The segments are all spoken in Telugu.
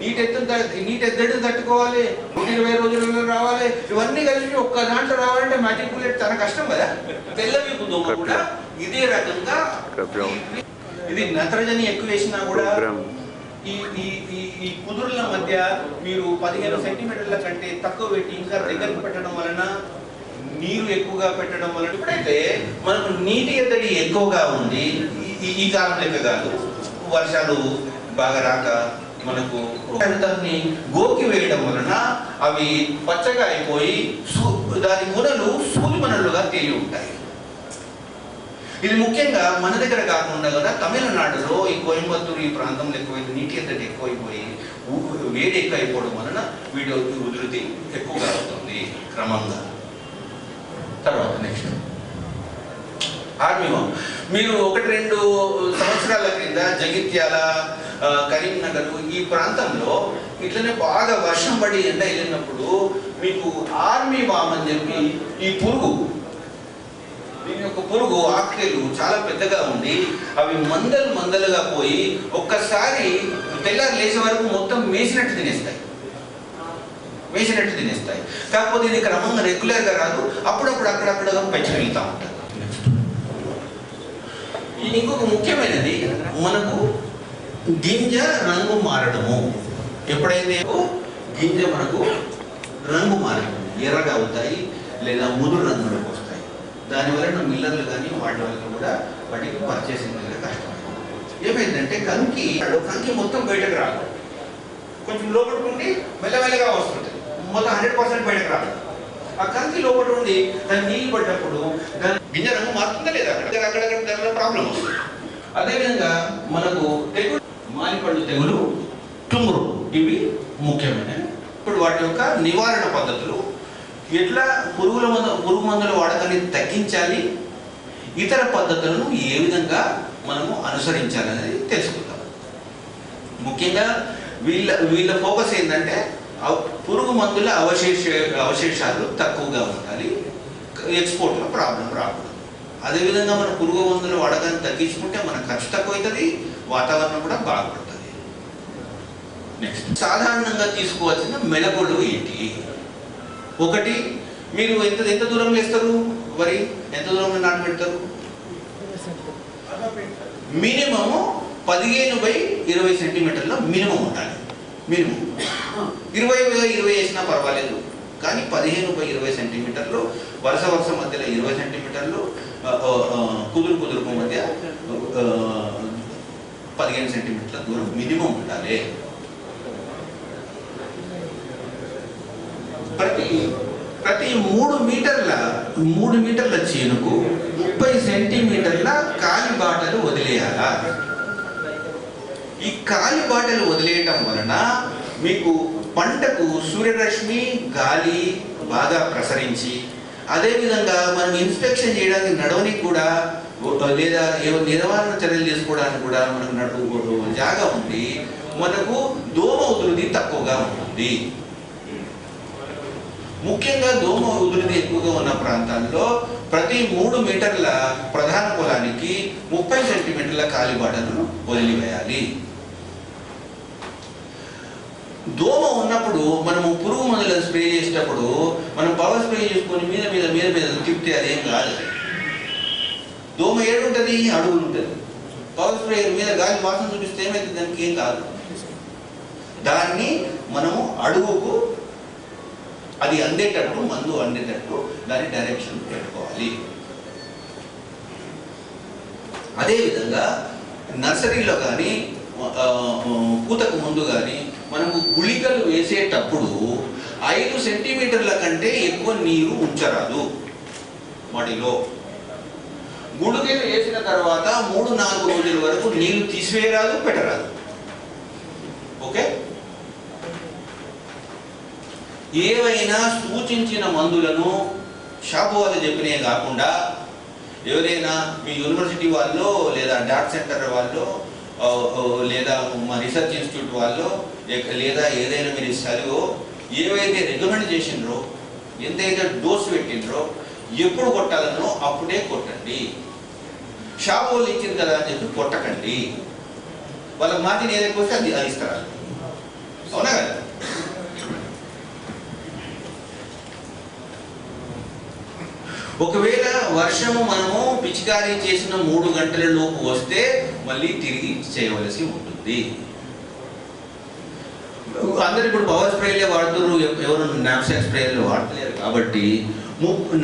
నీట్ ఎద్దడిని తట్టుకోవాలి, 120 రోజులలో రావాలి, ఇవన్నీ కలిసి ఒక్క దాంట్లో రావాలంటే మ్యాజిక్ బుల్లెట్ చాలా కష్టం కదా. తెల్లవీపు దోమ కూడా ఇదే రకంగా ఇది నత్రజని ఎక్కువ వేసినా కూడా ఈ కుదురుల మధ్య మీరు 15 సెంటీమీటర్ల కంటే తక్కువ పెట్టి ఇంకా దగ్గరకు పెట్టడం వలన, నీరు ఎక్కువగా పెట్టడం వలన ఇప్పుడైతే మనకు నీటి ఎద్దడి ఎక్కువగా ఉంది. ఈ కాలం లెక్క కాదు, వర్షాలు బాగా రాక మనకు దాన్ని గోకి వేయడం వలన అవి పచ్చగా అయిపోయి దాని మొదలు సూలిమనలుగా తేలి ఉంటాయి. ఇది ముఖ్యంగా మన దగ్గర కాకుండా కూడా తమిళనాడులో ఈ కోయంబత్తూరు ఈ ప్రాంతంలో ఎక్కువైంది, నీటి ఎద్దడి ఎక్కువైపోయి వేడి ఎక్కువ అయిపోవడం వలన వీటి ఉధృతి ఎక్కువగా అవుతుంది క్రమంగా. తర్వాత నెక్స్ట్ ఆర్మీవం. మీరు 1-2 సంవత్సరాల క్రింద జగిత్యాల, కరీంనగర్ ఈ ప్రాంతంలో ఇట్లనే బాగా వర్షం పడి ఎండ వెళ్ళినప్పుడు మీకు ఆర్మీ వామ్ అని చెప్పి ఈ పురుగు, దీని యొక్క పురుగు ఆక్టేలు చాలా పెద్దగా ఉండి అవి మందలుగా పోయి ఒక్కసారి తెల్లారి లేచే వరకు మొత్తం మేసినట్టు తినేస్తాయి. కాకపోతే ఇది క్రమంగా రెగ్యులర్గా రాదు, అప్పుడప్పుడు అక్కడక్కడ పెంచి వెళ్తూ ఉంటారు. ఇంకొక ముఖ్యమైనది మనకు గింజ రంగు మారడము. ఎప్పుడైతే గింజ మనకు రంగు మారడం, ఎర్రగా అవుతాయి లేదా ముదురు రంగులోకి వస్తాయి. దానివల్ల మిల్లర్లు కానీ వాటి వల్ల కూడా వాటికి పర్చేసింగ్ కష్టమైంది. ఏమైందంటే కంకి మొత్తం బయటకు రాదు, కొంచెం లోపల ఉండి మెల్లమెల్లగా వస్తుంటుంది, మొత్తం 100% బయటకు రాదు. ఆ కంకి లోపల ఉండి దాన్ని నీళ్ళు పడ్డప్పుడు దాని గింజ రంగు మారుతుందా లేదా, అక్కడక్కడ దానిలో ప్రాబ్లం వస్తుంది. అదేవిధంగా మనకు తెగులు, మానిపళ్ళు తెగులు, తుంగురు, ఇవి ముఖ్యమైనవి. ఇప్పుడు వాటి యొక్క నివారణ పద్ధతులు, ఎట్లా పురుగు మందుల వాడకాన్ని తగ్గించాలి, ఇతర పద్ధతులను ఏ విధంగా మనము అనుసరించాలనేది తెలుసుకుందాం. ముఖ్యంగా వీళ్ళ ఫోకస్ ఏంటంటే పురుగు మందుల అవశేషాలు తక్కువగా ఉండాలి, ఎక్స్పోర్ట్లో ప్రాబ్లం రాకూడదు. అదేవిధంగా మన పురుగు మందుల వాడకాన్ని తగ్గించుకుంటే మన ఖర్చు తక్కువ అవుతుంది, వాతావరణం కూడా బాగుపడుతుంది. నెక్స్ట్ సాధారణంగా తీసుకోవాల్సిన మెళకువలు ఏంటి? ఒకటి, మీరు ఎంత దూరంలో వేస్తారు వరి, ఎంత దూరంలో నాటబెడతారు? మినిమము 15/20 సెంటీమీటర్ల మినిమం ఉండాలి. మినిమం 20/20 వేసినా పర్వాలేదు, కానీ 15/20 సెంటీమీటర్లు, వరుస మధ్యలో 20 సెంటీమీటర్లు, కుదురుకు మధ్య 15 సెంటీమీటర్ల దూరం మినిమం ఉండాలి. ప్రతి 3 మీటర్ల చేనుకు 30 సెంటీమీటర్ల కాలి బాటలు వదిలేయాలా. ఈ కాలి బాటలు వదిలేయటం వలన మీకు పంటకు సూర్యరశ్మి, గాలి బాగా ప్రసరించి, అదేవిధంగా మనం ఇన్స్పెక్షన్ చేయడానికి నడవనికి కూడా లేదా నివారణ చర్యలు చేసుకోవడానికి కూడా మనకు జాగా ఉంది. మనకు దోమ ఉధృతి తక్కువగా ఉంటుంది. ముఖ్యంగా దోమ ఉధృతి ఎక్కువగా ఉన్న ప్రాంతాల్లో ప్రతి 3 మీటర్ల ప్రధాన పొలానికి 30 సెంటీమీటర్ల కాలిబాటలను వదిలివేయాలి. దోమ ఉన్నప్పుడు మనము పురుగు మందులను స్ప్రే చేసేటప్పుడు మనం పవర్ స్ప్రే చేసుకొని మీద తిప్పితే అదేం కాదు. దోమ ఏడుంటుంది, అడుగులు ఉంటుంది. పవర్ స్ప్రే మీద గాలి వాసన చూపిస్తే ఏమైతుంది, దానికి ఏం కాదు. దాన్ని మనము అడుగుకు అది అందేటట్టు, మందు అందేటట్టు దాని డైరెక్షన్ పెట్టుకోవాలి. అదేవిధంగా నర్సరీలో కానీ పూతకు ముందు కానీ మనము గుళికలు వేసేటప్పుడు 5 సెంటీమీటర్ల కంటే ఎక్కువ నీరు ఉంచరాదు వాటిలో. గుళికలు వేసిన తర్వాత 3-4 రోజుల వరకు నీళ్లు తీసివేయరాదు, పెట్టరాదు. ఓకే. ఏవైనా సూచించిన మందులను షాపు వాళ్ళు చెప్పినే కాకుండా ఎవరైనా మీ యూనివర్సిటీ వాళ్ళు లేదా డాట్ సెంటర్ వాళ్ళు లేదా మా రీసెర్చ్ ఇన్స్టిట్యూట్ వాళ్ళు లేదా ఏదైనా మీరు చదివో ఏవైతే రికమెండ్ చేసినరో, ఎంతైతే డోస్ పెట్టినరో, ఎప్పుడు కొట్టాలనో అప్పుడే కొట్టండి. షాపు వాళ్ళు ఇచ్చింది కదా అని చెప్పి కొట్టకండి. వాళ్ళ మాటిని ఏదైతే వస్తే అది ఇస్తారు. అవునా కదా? ఒకవేళ వర్షము మనము పిచికారీ చేసిన 3 గంటల లోపు వస్తే మళ్ళీ తిరిగి చేయవలసి ఉంటుంది. అందరు ఇప్పుడు పవర్ స్ప్రేలే వాడుతున్నారు, ఎవరు నాప్సాక్ స్ప్రేలు వాడలేరు. కాబట్టి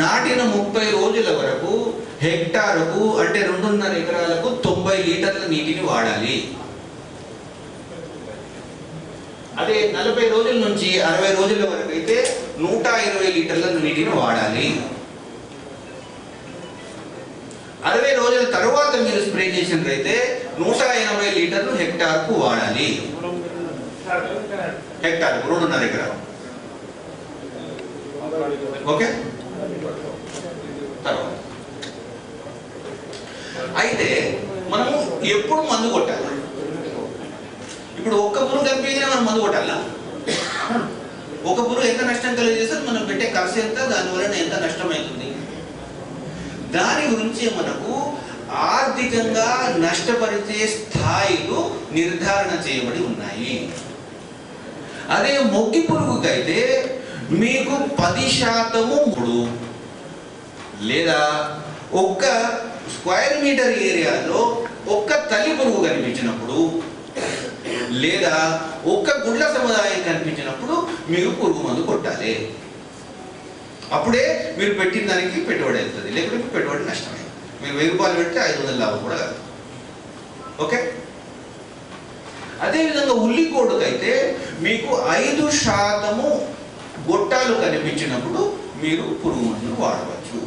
నాటిన 30 రోజుల వరకు హెక్టారుకు అంటే 2.5 ఎకరాలకు 90 లీటర్ల నీటిని వాడాలి. అదే 40 రోజుల నుంచి 60 రోజుల వరకు అయితే 120 లీటర్ల నీటిని వాడాలి. 60 రోజుల తర్వాత మీరు స్ప్రే చేసినట్లయితే 180 లీటర్లు హెక్టార్కు వాడాలి. హెక్టార్కు 2.5 ఎకరాలు. ఓకే. తర్వాత అయితే మనము ఎప్పుడు మందు కొట్టాలి? ఇప్పుడు ఒక్క పురుగు కనిపించినా మనం మందు కొట్టాలా? ఒక పురుగు ఎంత నష్టం కలిగజేస్తుంది, మనం పెట్టే ఖర్చు ఎంత, దానివల్ల ఎంత నష్టం అవుతుంది, దాని గురించి మనకు ఆర్థికంగా నష్టపరిచే స్థాయిలు నిర్ధారణ చేయబడి ఉన్నాయి. అదే మొగ్గి పురుగుకైతే మీకు 10% లేదా ఒక్క స్క్వేర్ మీటర్ ఏరియాలో ఒక్క తల్లి పురుగు కనిపించినప్పుడు లేదా ఒక్క గుడ్ల సముదాయం కనిపించినప్పుడు మీరు పురుగు మందు కొట్టాలి. అప్పుడే మీరు పెట్టిన దానికి పెట్టుబడి వెళ్తుంది, లేకపోతే పెట్టుబడి నష్టమే. మీరు 1000 రూపాయలు పెడితే 500 లాభం కూడా కాదు. ఓకే. అదేవిధంగా ఉల్లికోడుకైతే మీకు 5% గొట్టాలు కనిపించినప్పుడు మీరు పురుగు మందును వాడవచ్చు.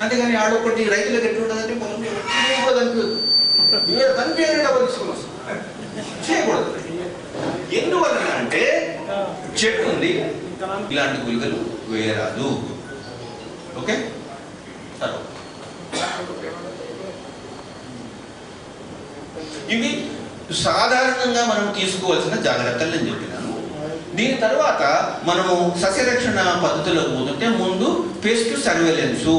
అంతేగాని ఆడొకటి రైతులకు ఎట్లుంటుందంటే కనిపించే డబ్బులు తీసుకుని వస్తుంది, చేయకూడదు. ఎందువల్ల అంటే చెట్టు ఉంది, ఇలాంటి గుళికలు వేయరాదు. ఓకే. ఇవి సాధారణంగా మనం తీసుకోవాల్సిన జాగ్రత్తలు నేను చెప్పినాను. దీని తర్వాత మనము సస్యరక్షణ పద్ధతులకు పోతుంటే ముందు పెస్ట్ సర్వేలెన్సు.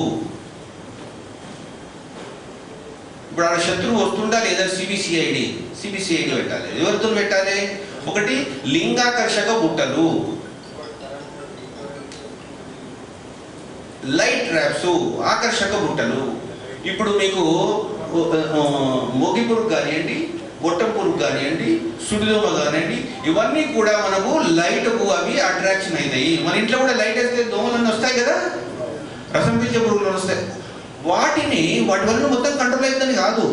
ఇప్పుడు ఆ శత్రువు వస్తుందా లేదా సిబిసిఐడి పెట్టాలి. ఎవరితో పెట్టాలి? ఒకటి లింగాకర్షక బుట్టలు, లైట్ ట్రాప్స్, ఆకర్షక బుట్టలు. ఇప్పుడు మీకు మొగి పురుగు కానివ్వండి, గొట్టం పురుగు కానివ్వండి, సుడిదోమ కానివ్వండి, ఇవన్నీ కూడా మనకు లైట్కు అవి అట్రాక్షన్ అవుతాయి. మన ఇంట్లో కూడా లైట్ వేస్తే దోమలన్నీ వస్తాయి కదా, రసం పీల్చే పురుగులు వస్తాయి. వాటి వల్ల మొత్తం కంట్రోల్ అవుతుందని కాదు,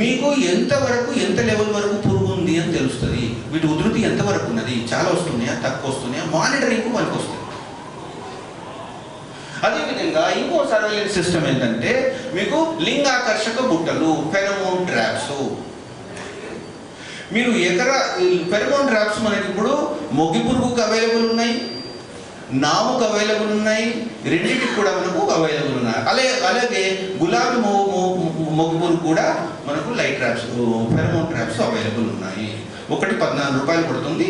మీకు ఎంతవరకు ఎంత లెవెల్ వరకు పురుగు ఉంది అని తెలుస్తుంది. వీటి ఉధృతి ఎంతవరకు ఉన్నది, చాలా వస్తున్నాయా తక్కువ వస్తున్నాయా, మానిటరింగ్ మనకు వస్తుంది. అదేవిధంగా ఇంకో సర్వేలెన్స్ సిస్టమ్ ఏంటంటే మీకు లింగాకర్షక బుట్టలు, ఫెరమోన్ ట్రాప్స్. మీరు ఫెరమోన్ ట్రాప్స్ మనకి ఇప్పుడు మొగ్గి పురుగుకు అవైలబుల్ ఉన్నాయి, నాముకు అవైలబుల్ ఉన్నాయి, రెండింటికి కూడా మనకు అవైలబుల్ ఉన్నాయి. అలాగే గులాబీ మొగ్గు పురుగు కూడా మనకు light traps, pheromone traps available ఉన్నాయి. ఒకటి 14 రూపాయలు పడుతుంది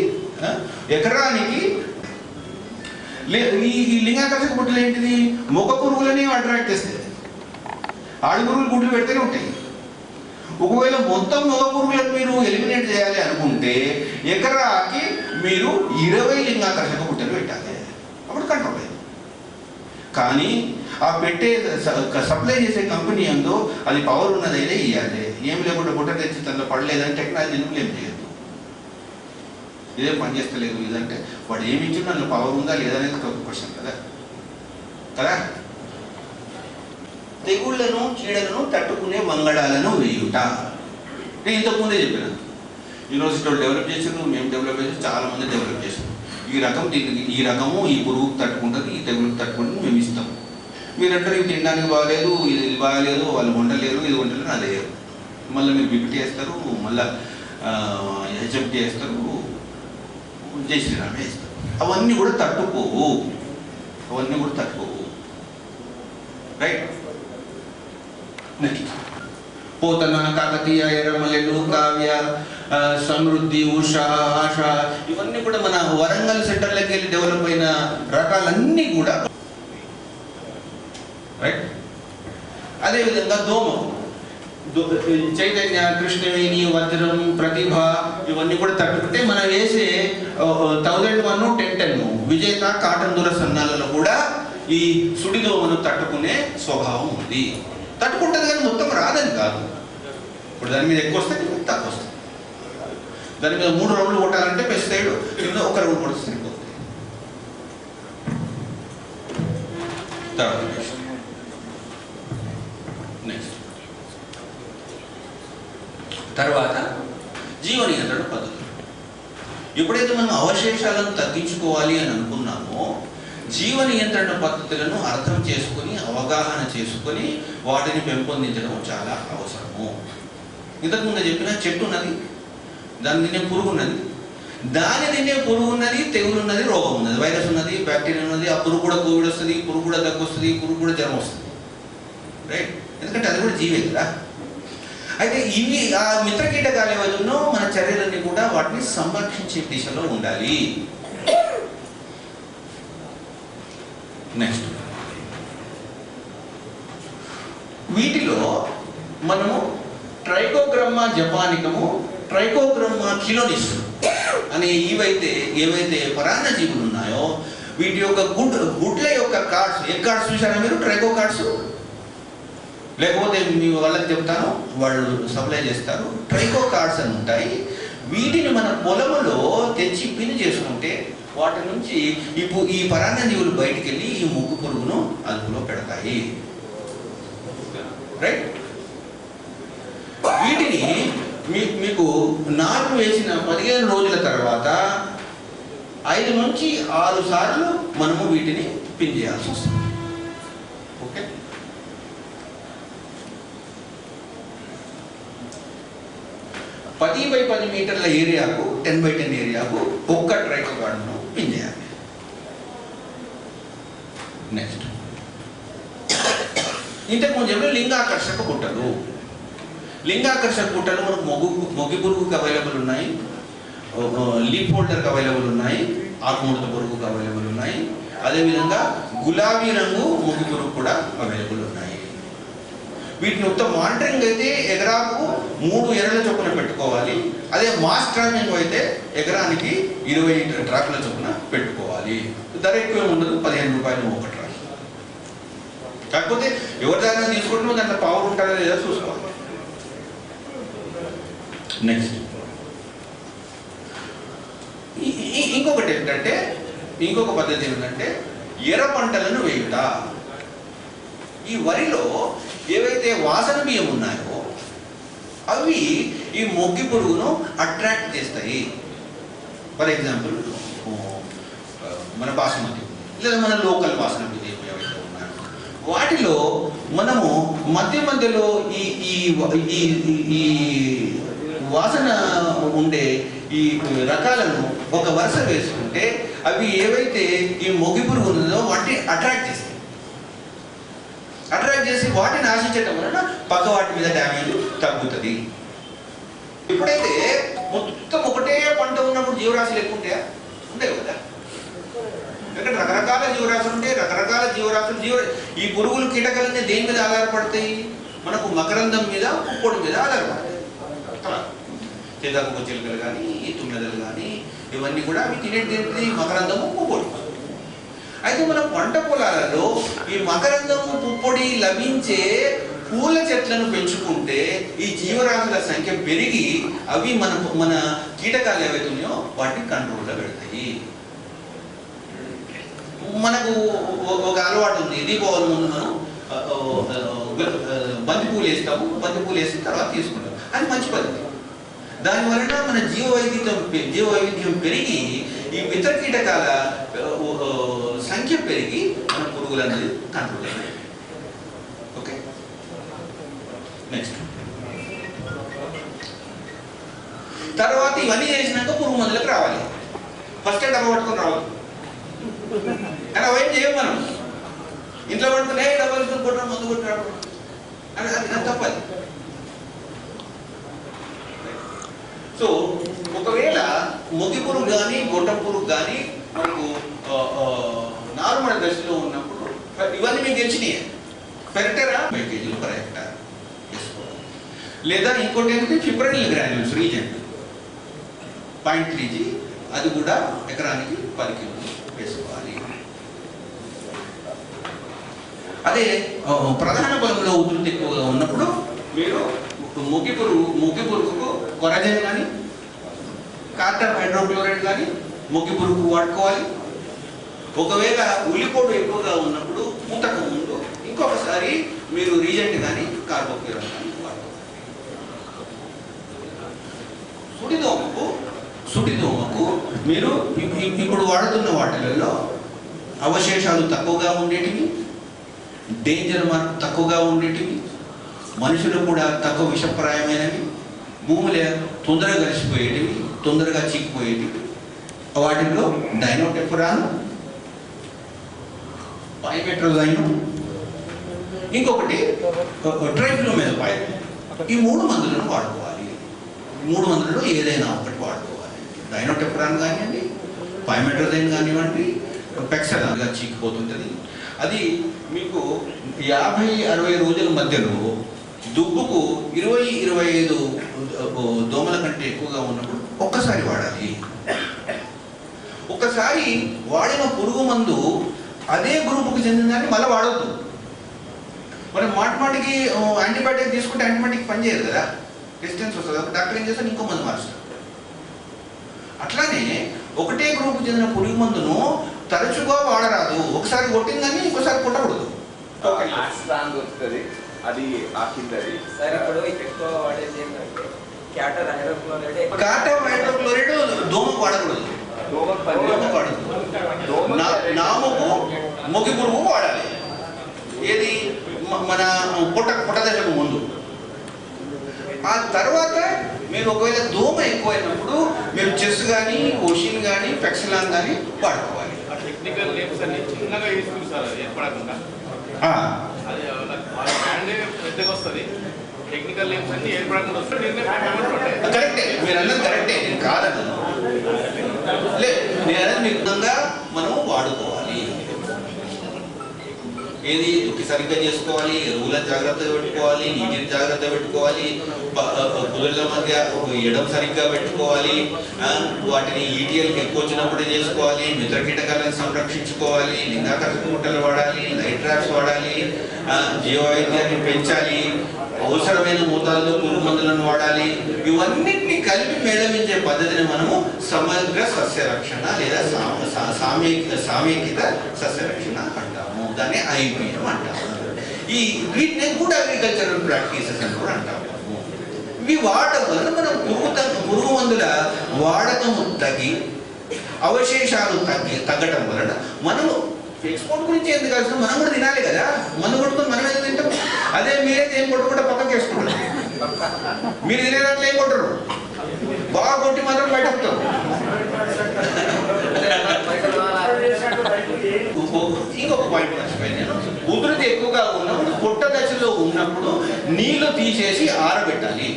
ఎకరానికి. ఈ లింగాకర్షక బుట్టలు ఏంటిది? మొగ పురుగులని అట్రాక్ట్ చేస్తాయి, ఆడి పురుగులు గుడ్లు పెడితేనే ఉంటాయి. ఒకవేళ మొత్తం మొగ పురుగులను మీరు ఎలిమినేట్ చేయాలి అనుకుంటే ఎకరాకి మీరు 20 లింగాకర్షక బుట్టలు పెట్టాలి, అప్పుడు కంట్రోల్ అయ్యింది. కానీ ఆ పెట్టే సప్లై చేసే కంపెనీ ఏందో అది పవర్ ఉన్నదైతే ఇవ్వాలి. ఏం లేకుండా బుట్ట తెచ్చి తనలో పడలేదని టెక్నాలజీని బ్లేమ్ చేయొద్దు. ఇదే పని చేస్తలేదు ఇదంటే వాడు ఏమి ఇచ్చిండు, అందులో పవర్ ఉందా లేదా అనేది ఒక క్వశ్చన్ కదా. తెగుళ్లను చీడలను తట్టుకునే వంగడాలను వేయుట. నేను ఇంతకుముందే చెప్పాను, యూనివర్సిటీ వాళ్ళు డెవలప్ చేసారు, మేము డెవలప్ చేసాం, చాలా మంది డెవలప్ చేసాం. ఈ రకము ఈ పురుగుకు తట్టుకుంటుంది, ఈ తెగులకు తట్టుకుంటుంది, మేము ఇస్తాం. మీరంటారు ఇవి తినడానికి బాగాలేదు, ఇది బాగాలేదు, వాళ్ళు వండలేరు, ఇది వండలేరు, అది లేరు. మళ్ళీ మీరు బిపిటీ వేస్తారు, మళ్ళీ హెచ్ఎంటీ వేస్తారు, జై శ్రీరామ్ వేస్తారు. అవన్నీ కూడా తట్టుకోవు, రైట్. నెక్స్ట్ పోతన, కాకతీయ, ఎర్రమల్లెలు, కావ్య, సమృద్ధి, ఉష, ఆశ, ఇవన్నీ కూడా మన వరంగల్ సెంటర్లోకి వెళ్ళి డెవలప్ అయిన రకాలన్నీ కూడా రైట్. అదేవిధంగా దోమ, చైతన్య, కృష్ణవేణి, వజ్రం, ప్రతిభ, ఇవన్నీ ఇవన్నీ కూడా తట్టుకుంటే మనం వేసే 1001 1010 విజేత కాటన్ దూర సన్నాలలో కూడా ఈ సుడిదోమను తట్టుకునే స్వభావం ఉంది. తట్టుకుంటుంది కానీ మొత్తం రాదని కాదు. ఇప్పుడు దాని మీద ఎక్కువ వస్తే తక్కువ వస్తుంది. దాని మీద 3 రౌండ్లు కొట్టాలంటే పెస్టిసైడ్ కింద 1 రౌండ్ కొడితే సరిపోతుంది. నెక్స్ట్ తర్వాత జీవ నియంత్రణ పద్ధతులు. ఎప్పుడైతే మనం అవశేషాలను తగ్గించుకోవాలి అని అనుకున్నామో జీవ నియంత్రణ పద్ధతులను అర్థం చేసుకొని అవగాహన చేసుకొని వాటిని పెంపొందించడం చాలా అవసరము. ఇంతకుముందు చెప్పిన చెట్టు ఉన్నది, దాన్ని తినే పురుగు ఉన్నది, దాని తినే పురుగు ఉన్నది, తెగులు ఉన్నది, రోగం ఉన్నది, వైరస్ ఉన్నది, బ్యాక్టీరియా ఉన్నది. ఆ పురుగు కూడా కోవిడ్ వస్తుంది, పురుగు కూడా దగ్గు వస్తుంది, పురుగు కూడా జ్వరం వస్తుంది. రైట్? ఎందుకంటే అది కూడా జీవే కదా. అయితే ఇవి ఆ మిత్ర కీటకాలు ఏవైనా మన చర్యలన్నీ కూడా వాటిని సంరక్షించే దిశలో ఉండాలి. నెక్స్ట్ వీటిలో మనము ట్రైకోగ్రమ్మా జపానికము, ట్రైకోగ్రమ్మా కిలోనిస్ అనే ఏవైతే పరాన్న జీవులు ఉన్నాయో వీటి యొక్క గుడ్ల యొక్క కార్డ్స్, ఏ కార్డ్స్ చూసారా మీరు? ట్రైకో కార్డ్స్. లేకపోతే మీ వాళ్ళకి చెప్తాను, వాళ్ళు సప్లై చేస్తారు. ట్రైకో కార్డ్స్ అని ఉంటాయి. వీటిని మన పొలములో తెచ్చి పిన్ చేసుకుంటే వాటి నుంచి ఈ పరాన్న జీవులు బయటికి వెళ్ళి ఈ ముగ్గు పురుగును అదుపులో పెడతాయి. రైట్? వీటిని మీకు నాటు వేసిన 15 రోజుల తర్వాత 5 నుంచి 6 సార్లు మనము వీటిని పిన్ చేయాల్సి వస్తుంది. ఓకే? 10 by 10 మీటర్ల ఏరియాకు 10 by 10 ఏరియాకు ఒక్క ట్రైకో కార్డును పిన్ చేయాలి. నెక్స్ట్ ఇంతకుముందు చెప్పిన లింగాకర్షక బుట్టలు. లింగాకర్షక బుట్టలు మనకు మొగ్గి పురుగుకి అవైలబుల్ ఉన్నాయి, లీఫ్ హోల్డర్కి అవైలబుల్ ఉన్నాయి, ఆకుముడత పురుగుకి అవైలబుల్ ఉన్నాయి. అదేవిధంగా గులాబీ రంగు మొగ్గి పురుగు కూడా అవైలబుల్ ఉన్నాయి. వీటిని మొత్తం మానిటరింగ్ అయితే ఎకరాకు 3 ఎరల చొప్పున పెట్టుకోవాలి. అదే మాస్ ట్రాపింగ్ అయితే ఎకరానికి 20 ట్రాక్ల చొప్పున పెట్టుకోవాలి. ధర ఎక్కువ ఉండదు, 15 రూపాయలు ఒక ట్రాక్. కాకపోతే ఎవరి దగ్గర తీసుకుంటున్నా దాంట్లో పవర్ ఉంటుందా లేదా చూసుకోవాలి. నెక్స్ట్ ఇంకొకటి ఏంటంటే, ఇంకొక పద్ధతి ఏంటంటే ఎర్ర పంటలను వేయుట. ఈ వరిలో ఏవైతే వాసన బియ్యం ఉన్నాయో అవి ఈ మొగ్గి పురుగును అట్రాక్ట్ చేస్తాయి. ఫర్ ఎగ్జాంపుల్ మన బాస్మతి లేదా మన లోకల్ వాసన బియ్యం ఏవైతే ఉన్నాయో వాటిలో మనము మధ్యలో ఈ వాసన ఉండే ఈ రకాలను ఒక వరుస వేసుకుంటే అవి ఏవైతే ఈ మొగ్గి పురుగు ఉన్నదో వాటిని అట్రాక్ట్ చేస్తాయి. అట్రాక్ట్ చేసి వాటిని ఆశించడం వలన పక్క వాటి మీద డ్యామేజ్ తగ్గుతుంది. ఎప్పుడైతే మొత్తం ఒకటే పంట ఉన్నప్పుడు జీవరాశులు ఎక్కువ ఉంటాయా? ఉండేవి కదా. ఎందుకంటే రకరకాల జీవరాశులు ఉంటాయి. రకరకాల జీవరాశులు ఈ పురుగులు కీటకాలన్నీ దేని మీద ఆధారపడతాయి? మనకు మకరందం మీద, పుప్పొడి మీద ఆధారపడతాయి. చేదాకు చిలుకలు కానీ, తుమ్మెదలు కానీ ఇవన్నీ కూడా అవి తినేది మకరందము, పుప్పొడి. అయితే మన పంట పొలాలలో ఈ మకరందము, పుప్పొడి లభించే పూల చెట్లను పెంచుకుంటే ఈ జీవరాశుల సంఖ్య పెరిగి అవి మన కీటకాలు ఏవైతే ఉన్నాయో వాటిని కంట్రోల్లో పెడతాయి. మనకు ఒక అలవాటు ఉంది, దీపావళి ముందు మనం బంతిపూలు వేస్తాము, బంతిపూలు వేసిన తర్వాత తీసుకుంటాం. అది మంచి పద్ధతి. దాని వలన మన జీవవైవిధ్యం పెరిగి ఈ మిత్ర కీటకాల సంఖ్య పెరిగి మన పురుగులు అనేది కంట్రోల్ అయ్యాయి. ఓకే? నెక్స్ట్ తర్వాత ఇవన్నీ చేసినాక పురుగు మందులకు రావాలి. ఫస్ట్ డబ్బా పట్టుకొని రావాలి. కానీ అవేం చేయం మనం. ఇంట్లో పడుకునే డబ్బులు కొట్టడం, మందు కొట్టడం అది తప్పది. సో ఒకవేళ మొగ్గి పురుగు కానీ, గొట్టం పురుగు కానీ మనకు నార్మల్ దశలో ఉన్నప్పుడు ఇవన్నీ మీకు తెలిసినాయి. పెరటరా 5 kg per hectare వేసుకోవాలి. లేదా ఇంకోటి ఏంటంటే ఫిబ్రనిల్ గ్రాన్యూల్స్ రీజెంట్ 0.3G అది కూడా ఎకరానికి 10 కిలోలు వేసుకోవాలి. అదే ప్రధాన పొలంలో ఉధృతి ఎక్కువగా ఉన్నప్పుడు మీరు ముగ్గి పురుగుకు కొరజన్ కానీ కార్బన్ హైడ్రోక్లోరైడ్ కానీ ముగ్గి పురుగుకు వాడుకోవాలి. ఒకవేళ ఉల్లిపోటు ఎక్కువగా ఉన్నప్పుడు పూతకు ముందు ఇంకొకసారి మీరు రీజెంట్ కానీ కార్బోక్యూరాన్ కానీ వాడుకోవాలి. సుడిదోమకు మీరు ఇప్పుడు వాడుతున్న వాటిలలో అవశేషాలు తక్కువగా ఉండేటివి, డేంజర్ మార్క్ తక్కువగా ఉండేటివి, మనుషులు కూడా తక్కువ విషప్రాయమైనవి, భూములే తొందరగా కలిసిపోయేటివి, తొందరగా చీకిపోయేటివి. వాటిల్లో డైనోటెఫురాన్, పైమెట్రోజైన్, ఇంకొకటి ట్రైఫ్లోమెజోపైడ్. ఈ 3 మందులను వాడుకోవాలి. 3 మందులలో ఏదైనా ఒకటి వాడుకోవాలి. డైనోటెఫురాన్ కానివ్వండి, పైమెట్రోజైన్ కానివ్వండి, పెక్సలాగా చీకిపోతుంటుంది. అది మీకు 50-60 రోజుల మధ్యలో దుబ్బుకు 20-25 దోమల కంటే ఎక్కువగా ఉన్నప్పుడు ఒక్కసారి వాడాలి. ఒక్కసారి వాడిన పురుగు మందు అదే గ్రూపుకి చెందిన దాన్ని మళ్ళీ వాడవద్దు. మనం మాటికి యాంటీబయాటిక్ తీసుకుంటే యాంటీబయాటిక్ పనిచేయదు కదా, డిస్టెన్స్ వస్తుంది. డాక్టర్ ఏం చేస్తాడు, ఇంకో మందు మారుస్తాడు. అట్లానే ఒకటే గ్రూప్కి చెందిన పురుగు మందును తరచుగా వాడరాదు. ఒకసారి కొట్టిందని ఇంకోసారి కొట్టకూడదు. అది కాటం హైడ్రోక్లోరైడ్ దోమకు వాడకూడదు. నాముకు మొగి పురుగు వాడాలి. ఏది మన పుట్ట దశకు ముందు. ఆ తర్వాత మీరు ఒకవేళ దోమ ఎక్కువైనప్పుడు మీరు చెస్ కానీ, ఓషిన్ కానీ, పెక్సలాన్ కానీ వాడుకోవాలి. కరెక్టే, మీరు అన్నది కరెక్టే, నేను కాదన్నా. నేను అనేది మీ విధంగా మనం వాడుకోవాలి. ఏది దుక్కి సరిగ్గా చేసుకోవాలి, ఎరువులను జాగ్రత్తగా పెట్టుకోవాలి, నీటిని జాగ్రత్తగా పెట్టుకోవాలి, కుదురుల మధ్య ఎడం సరిగ్గా పెట్టుకోవాలి, వాటిని ఈటీఎల్కి ఎక్కువ వచ్చినప్పుడే చేసుకోవాలి, మిత్ర కీటకాలను సంరక్షించుకోవాలి, లింగాకర్షక గుట్టలు వాడాలి, లైట్ ట్రాప్స్ వాడాలి, జీవ వైద్యాన్ని పెంచాలి, అవసరమైన మోతాదులో పురుగు మందులను వాడాలి. ఇవన్నిటిని కలిపి మేళవించే పద్ధతిని మనము సమగ్ర సస్యరక్షణ లేదా సామేకిత సస్యరక్షణ అంటాము. దాన్ని ఐపీఎం అంటాము. వీటిని గుడ్ అగ్రికల్చరల్ ప్రాక్టీసెస్ అని కూడా అంటాము. ఇవి వాడటం వలన మనం పురుగు మందుల వాడకము తగ్గి అవశేషాలు తగ్గటం వలన మనము ఎక్స్పోర్ట్ గురించి ఎందుకు కాల్సిన, మనం కూడా తినాలి కదా. మందు కొట్టుకొని మనం ఏదో తింటాం. అదే మీరైతే ఏం కొట్టకుండా పక్కకి వేసుకుంటారు. మీరు తినేదాంట్లో ఏం కొట్టరు, బాగా కొట్టి మాత్రం బయట ఉంటారు. ఇంకొక పాయింట్ మర్చిపోయాను నేను. ఉధృతి ఎక్కువగా ఉన్నప్పుడు, పొట్ట దశలో ఉన్నప్పుడు నీళ్లు తీసేసి ఆరబెట్టాలి.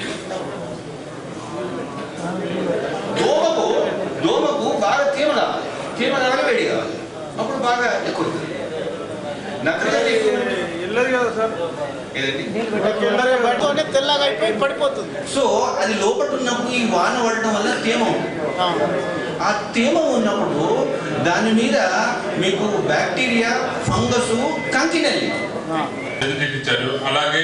దోమకు బాగా తేమ కావాలి, వేడి కావాలి. అప్పుడు బాగా ఎక్కువ నత్రజని పడిపోతుంది. సో అది లోపల ఉన్నప్పుడు ఈ వాన పడటం వల్ల తేమ ఉంటుంది. ఆ తేమ ఉన్నప్పుడు దాని మీద మీకు బ్యాక్టీరియా, ఫంగస్ కంకినల్లి ఇచ్చారు. అలాగే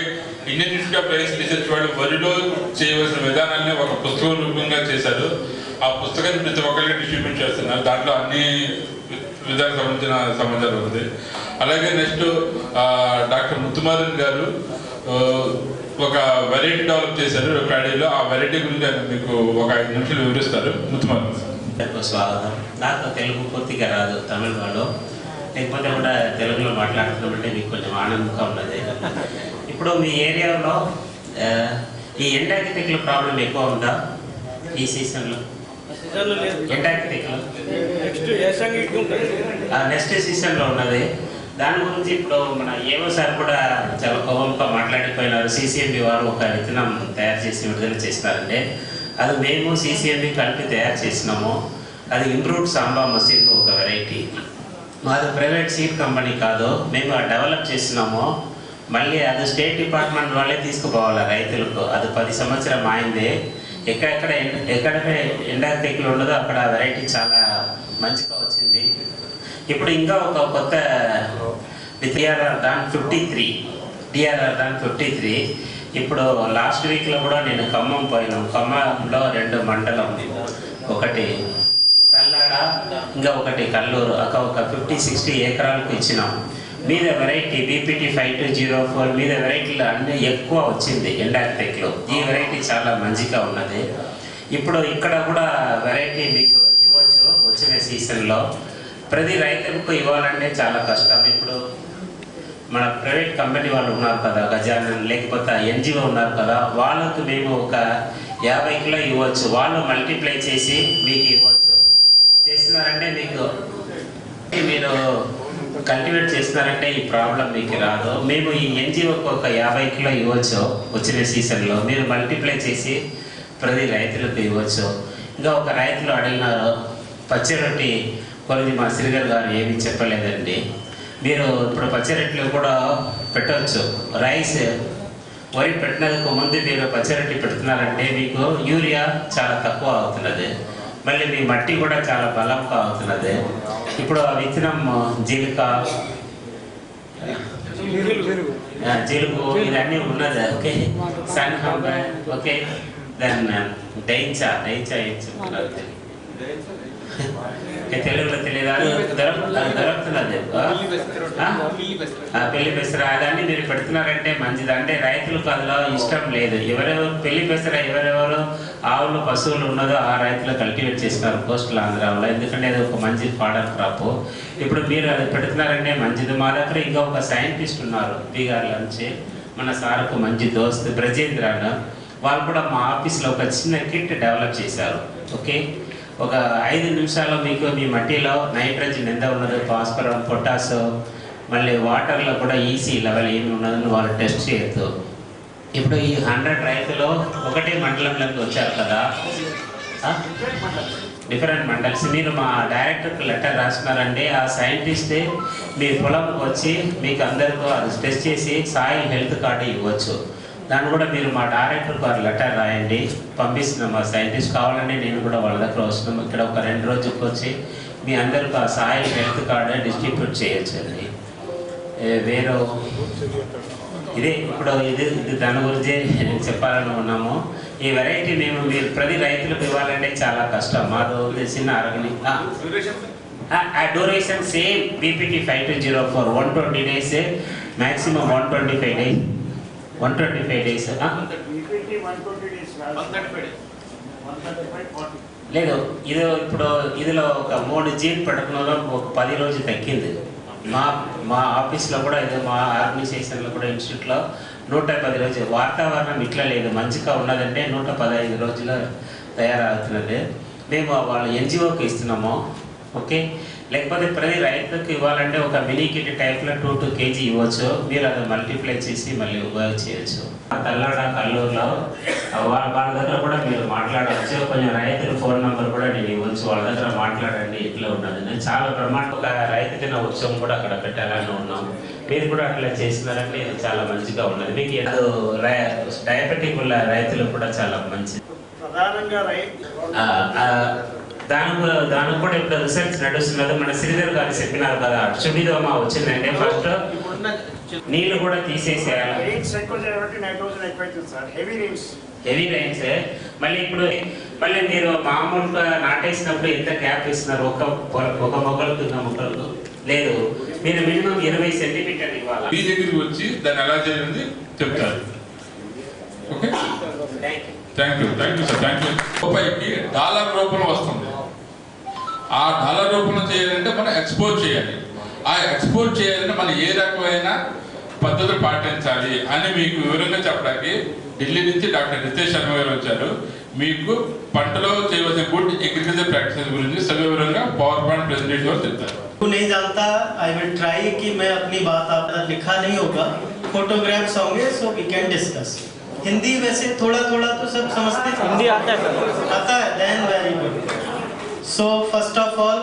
Indian institute of rice research వాళ్ళు వరిలో చేయవలసిన విధానాన్ని ఒక పుస్తకం రూపంగా చేశారు. ఆ పుస్తకాన్ని ప్రతి ఒక్కరికి డిస్ట్రిబ్యూట్ చేస్తున్నారు. దాంట్లో అన్ని విధాలకు సంబంధించిన సమాచారం ఉంది. అలాగే నెక్స్ట్ డాక్టర్ ముత్తుమారన్ గారు ఒక వెరైటీ డెవలప్ చేశారు ప్యాడీలో. ఆ వెరైటీ గురించి మీకు ఒక 5 నిమిషాలు వివరిస్తారు. ముత్తుమారన్ స్వాగతం. నాకు తెలుగు పూర్తిగా రాదు, తమిళ వాళ్ళు, లేకపోతే కూడా తెలుగులో మాట్లాడుతున్నట్టే మీకు కొంచెం ఆనందంగా ఉన్నది. ఇప్పుడు మీ ఏరియాలో ఈ ఎండాకి తెగులు ప్రాబ్లం ఎక్కువ ఉందా ఈ సీజన్లో? ఎండాకి తెగులు నెక్స్ట్ సీజన్లో ఉన్నది. దాని గురించి ఇప్పుడు మన ఏవో సార్ కూడా చాలా కోపంగా మాట్లాడిపోయినారు. సిసిఎంబి వారు ఒక విత్తనం తయారు చేసి విడుదల చేసినారంటే అది మేము సిసిఎంబి కలిపి తయారు చేసినాము. అది ఇన్రూట్ సాంబా మసీన్ ఒక వెరైటీ. మాది ప్రైవేట్ సీడ్ కంపెనీ కాదు, మేము డెవలప్ చేసినాము. మళ్ళీ అది స్టేట్ డిపార్ట్మెంట్ వాళ్ళే తీసుకుపోవాలి రైతులకు. అది 10 సంవత్సరం అయింది. ఎక్కడెక్కడ ఎండాక్ టెక్లో ఉండదో అక్కడ వెరైటీ చాలా మంచిగా వచ్చింది. ఇప్పుడు ఇంకా ఒక కొత్త డిఆర్ఆర్ డాన్ 53 ఇప్పుడు లాస్ట్ వీక్లో కూడా నేను ఖమ్మం పోయినాం. ఖమ్మంలో 2 మండలం, ఒకటి తల్లాడ, ఇంకా ఒకటి కల్లూరు, ఒక 50-60 ఎకరాలకు ఇచ్చినాం. మీద వెరైటీ బీపీటీ 5204 మీద వెరైటీలు అన్నీ ఎక్కువ వచ్చింది ఎండాక్ టెక్లో. ఈ వెరైటీ చాలా మంచిగా ఉన్నది. ఇప్పుడు ఇక్కడ కూడా వెరైటీ మీకు ఇవ్వచ్చు వచ్చిన సీజన్లో. ప్రతి రైతులకు ఇవ్వాలంటే చాలా కష్టం. ఇప్పుడు మన ప్రైవేట్ కంపెనీ వాళ్ళు ఉన్నారు కదా, గజానన్ లేకపోతే ఎన్జిఓ ఉన్నారు కదా, వాళ్ళకు మేము ఒక 50 కిలో ఇవ్వచ్చు. వాళ్ళు మల్టిప్లై చేసి మీకు ఇవ్వచ్చు. చేస్తున్నారంటే మీకు మీరు కల్టివేట్ చేస్తున్నారంటే ఈ ప్రాబ్లం మీకు రాదు. మేము ఈ ఎన్జిఓకి ఒక 50 కిలో ఇవ్వచ్చు వచ్చిన సీజన్లో. మీరు మల్టిప్లై చేసి ప్రతి రైతులకు ఇవ్వచ్చు. ఇంకా ఒక రైతులు అడిగినారు పచ్చిరొట్టి కొద్ది మా శ్రీధర్ గారు ఏమీ చెప్పలేదండి. మీరు ఇప్పుడు పచ్చిరొట్టెలు కూడా పెట్టవచ్చు. రైస్ వరి పెట్టినందుకు ముందు మీరు పచ్చిరొట్టి పెడుతున్నారంటే మీకు యూరియా చాలా తక్కువ అవుతున్నది. మళ్ళీ మీ మట్టి కూడా చాలా బలంగా అవుతున్నది. ఇప్పుడు ఆ విత్తనం జీలుగు ఇదన్నీ ఉన్నది. ఓకే, సన్హంబ, ఓకే, దెన్ డైంచా ఏం చెప్తున్నారు తెలుగులో తెలియదు, దొరుకుతున్నది. పెళ్లి పెసర అదన్నీ మీరు పెడుతున్నారంటే మంచిది. అంటే రైతులకు అందులో ఇష్టం లేదు. ఎవరెవరు పెళ్లి పెసర ఎవరెవరు ఆవులు పశువులు ఉన్నదో ఆ రైతులు కల్టివేట్ చేస్తున్నారు కోస్టల్ ఆంధ్రాలో. ఎందుకంటే అది ఒక మంచి ఫాడర్ క్రాప్. ఇప్పుడు మీరు అది పెడుతున్నారంటే మంచిది. మా దగ్గర ఇంకా ఒక సైంటిస్ట్ ఉన్నారు బీహార్ నుంచి, మన సార్కు మంచి దోస్తు బ్రజేంద్ర. వాళ్ళు కూడా మా ఆఫీస్లో ఒక చిన్న కిట్ డెవలప్ చేశారు. ఓకే, ఒక 5 నిమిషాల్లో మీకు మీ మట్టిలో నైట్రోజన్ ఎంత ఉన్నదో, ఫాస్ఫరం, పొటాష్, మళ్ళీ వాటర్లో కూడా ఈసీ లెవెల్ ఏమి ఉన్నదని వాళ్ళు టెస్ట్ చేయొద్దు. ఇప్పుడు ఈ 100 రైతులు ఒకటే మండలంలోకి వచ్చారు కదా, డిఫరెంట్ మండల్స్. మీరు మా డైరెక్టర్కి లెటర్ రాసినారంటే ఆ సైంటిస్టే మీ పొలంకి వచ్చి మీకు అందరికీ అది టెస్ట్ చేసి సాయిల్ హెల్త్ కార్డు ఇవ్వచ్చు. దాన్ని కూడా మీరు మా డైరెక్టర్కి ఒక లెటర్ రాయండి, పంపిస్తున్నాం. మా సైంటిస్ట్ కావాలంటే నేను కూడా వాళ్ళ దగ్గర వస్తున్నాం. ఇక్కడ ఒక 2 రోజులకు వచ్చి మీ అందరికీ ఆ సాయిల్ హెల్త్ కార్డు డిస్ట్రిబ్యూట్ చేయొచ్చు. అండి వేరే ఇదే ఇప్పుడు ఇది దాని గురించి చెప్పాలని ఉన్నాము. ఈ వెరైటీ మేము మీరు ప్రతి రైతులకు ఇవ్వాలంటే చాలా కష్టం. మాది చిన్న అరగని duration same BPT 5204 120 days, maximum 125 days. 125 days లేదు. ఇది ఇప్పుడు ఇదిలో ఒక 3 జీన్ పెట్టుకున్న ఒక 10 రోజులు తగ్గింది. మా ఆఫీస్లో కూడా ఇది మా ఆర్గనైజేషన్లో కూడా ఇన్స్టిట్యూట్లో 110 రోజులు. వాతావరణం ఇట్లా లేదు, మంచిగా ఉన్నదంటే 115 రోజులు తయారవుతున్నది. మేము వాళ్ళు ఎన్జిఓకి ఇస్తున్నాము. ఓకే, లేకపోతే ప్రతి రైతుకి ఇవ్వాలంటే ఒక మినీ కిట్ టైప్లో 2 kg ఇవ్వచ్చు. మీరు అది మల్టిప్లై చేసి మళ్ళీ ఉపయోగ చేయొచ్చు. తల్లాడ కల్లూరులో వాళ్ళ దగ్గర కూడా మీరు మాట్లాడవచ్చు. కొంచెం రైతుల ఫోన్ నెంబర్ కూడా నేను ఇవ్వచ్చు. వాళ్ళ దగ్గర మాట్లాడండి ఇట్లా ఉన్నది. నేను చాలా బ్రహ్మాండ ఒక రైతు దిన ఉత్సవం కూడా అక్కడ పెట్టాలని ఉన్నాం. మీరు కూడా అట్లా చేసినారంటే ఇది చాలా మంచిగా ఉన్నది. మీకు డయాబెటిక్ ఉన్న రైతులు కూడా చాలా మంచిది. దానికి కూడా ఇప్పుడు రీసెర్చ్ నడుస్తున్నది. మన శ్రీధర్ గారు చెప్పినారు కదా, చుడిదోమ వచ్చిందంటే ఫస్ట్ నీళ్లు కూడా తీసేసేయాలి. Heavy rains. మళ్ళీ ఇప్పుడు మళ్ళీ మీరు మామూలుగా నాటేసినప్పుడు ఎంత గ్యాప్ ఇస్తున్నారు? ఒక మొక్కలకు ఇంకా మొక్కలకు లేదు. మీరు మినిమం 20 సెంటీమీటర్లు ఇవ్వాలి. మీ దగ్గరికి వచ్చి దాన్ని ఎలా చేయాలని చెప్తారు. Okay, thank you sir. Thank you. రూపాయికి డాలర్ రూపంలో వస్తుంది. ఆ డాలర్ రూపంలో చేయాలంటే మనం ఎక్స్పోర్ట్ చేయాలి. ఆ ఎక్స్పోర్ట్ చేయాలంటే మనం ఏ రకమైన పద్ధతులు పాటించాలి అని మీకు వివరంగా చెప్పడానికి ఢిల్లీ నుంచి డాక్టర్ రితేష్ శర్మ గారు వచ్చారు. మీకు పంటలో చేయవలసిన గుడ్ అగ్రికల్చర్ ప్రాక్టీసెస్ గురించి సవివరంగా పవర్ పాయింట్ ప్రెజెంటేషన్ లో చెప్తారు. नहीं जानता, आई विल ट्राई कि मैं अपनी बात आप लिखा नहीं होगा, फोटोग्राफ्स होंगे, so we can discuss. Hindi वैसे थोड़ा थोड़ा तो सब समझते हैं. हिंदी आता है, then very good. So first of all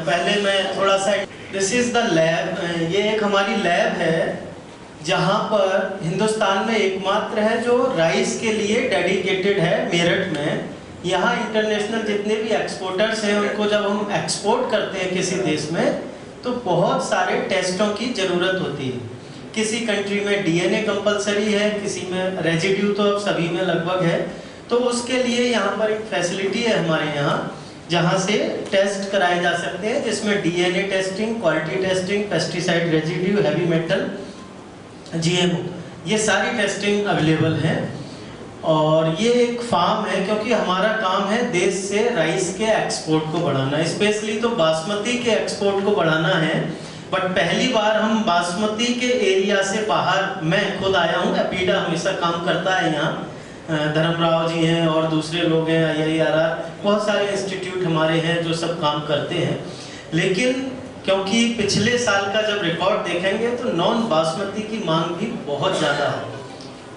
पहले मैं थोड़ा सा, दिस इज द लैब. ये एक हमारी लैब है जहाँ पर हिंदुस्तान में एकमात्र है जो राइस के लिए डेडिकेटेड है मेरठ में। यहाँ इंटरनेशनल जितने भी एक्सपोर्टर्स हैं उनको जब हम एक्सपोर्ट करते हैं किसी देश में तो बहुत सारे टेस्टों की ज़रूरत होती है। किसी कंट्री में डीएनए कंपलसरी है, किसी में रेजिड्यू तो अब सभी में लगभग है। तो उसके लिए यहाँ पर एक फैसिलिटी है हमारे यहाँ जहाँ से टेस्ट कराए जा सकते हैं, जिसमें DNA testing, quality testing, pesticide residue, heavy metal, GMO, ये सारी टेस्टिंग अवेलेबल है। और ये एक फार्म है क्योंकि हमारा काम है देश से राइस के एक्सपोर्ट को बढ़ाना, स्पेशली तो बासमती के एक्सपोर्ट को बढ़ाना है। बट पहली बार हम बासमती के एरिया से बाहर, मैं खुद आया हूँ, एपीडा हमेशा काम करता है यहाँ, धर्मराव जी हैं और दूसरे लोग हैं, IIRR, बहुत सारे इंस्टीट्यूट हमारे हैं जो सब काम करते हैं। लेकिन क्योंकि पिछले साल का जब रिकॉर्ड देखेंगे तो नॉन बासमती की मांग भी बहुत ज़्यादा है,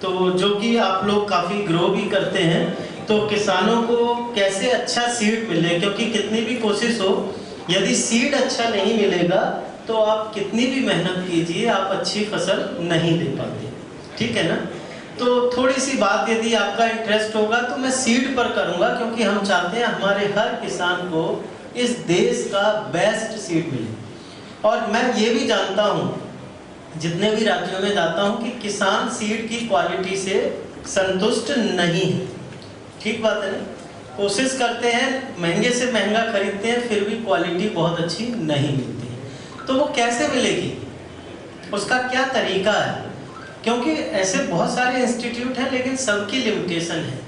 तो जो कि आप लोग काफ़ी ग्रो भी करते हैं। तो किसानों को कैसे अच्छा सीड मिले, क्योंकि कितनी भी कोशिश हो, यदि सीड अच्छा नहीं मिलेगा तो आप कितनी भी मेहनत कीजिए आप अच्छी फसल नहीं दे पाते, ठीक है ना। तो थोड़ी सी बात यदि आपका इंटरेस्ट होगा तो मैं सीड पर करूंगा, क्योंकि हम चाहते हैं हमारे हर किसान को इस देश का बेस्ट सीड मिले। और मैं ये भी जानता हूँ जितने भी राज्यों में जाता हूँ कि किसान सीड की क्वालिटी से संतुष्ट नहीं है, ठीक बात है ना। कोशिश करते हैं, महंगे से महंगा खरीदते हैं, फिर भी क्वालिटी बहुत अच्छी नहीं मिलती है। तो वो कैसे मिलेगी, उसका क्या तरीका है, क्योंकि ऐसे बहुत सारे इंस्टीट्यूट हैं लेकिन सबकी लिमिटेशन है।